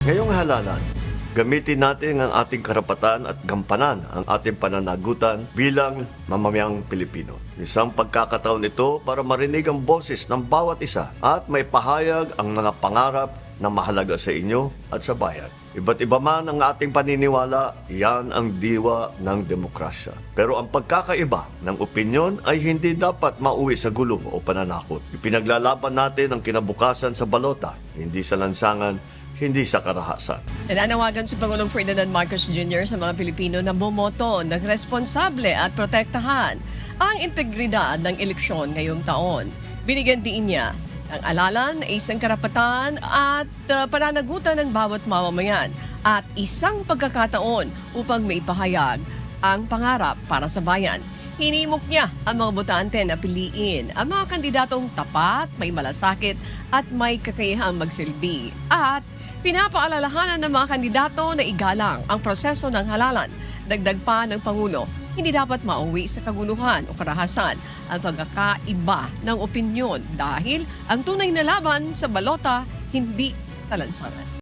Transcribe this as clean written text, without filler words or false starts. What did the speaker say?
Ngayong halalan, gamitin natin ang ating karapatan at gampanan ang ating pananagutan bilang mamamayang Pilipino. Isang pagkakataon ito para marinig ang boses ng bawat isa at may pahayag ang mga pangarap na mahalaga sa inyo at sa bayan. Iba't iba man ang ating paniniwala, yan ang diwa ng demokrasya. Pero ang pagkakaiba ng opinyon ay hindi dapat mauwi sa gulo o pananakot. Ipinaglalaban natin ang kinabukasan sa balota, hindi sa lansangan, hindi sa karahasan. Nananawagan si Pangulong Ferdinand Marcos Jr. sa mga Pilipino na bumoto ng responsable at protektahan ang integridad ng eleksyon ngayong taon. Binigyan din niya ang alalan ay isang karapatan at pananagutan ng bawat mamamayan at isang pagkakataon upang maipahayag ang pangarap para sa bayan. Hinimok niya ang mga botante na piliin ang mga kandidatong tapat, may malasakit at may kakayahang magsilbi. At pinapaalalahanan ng mga kandidato na igalang ang proseso ng halalan. Dagdag pa ng Pangulo, hindi dapat mauwi sa kaguluhan o karahasan ang pagkakaiba ng opinyon dahil ang tunay na laban sa balota hindi sa lansangan.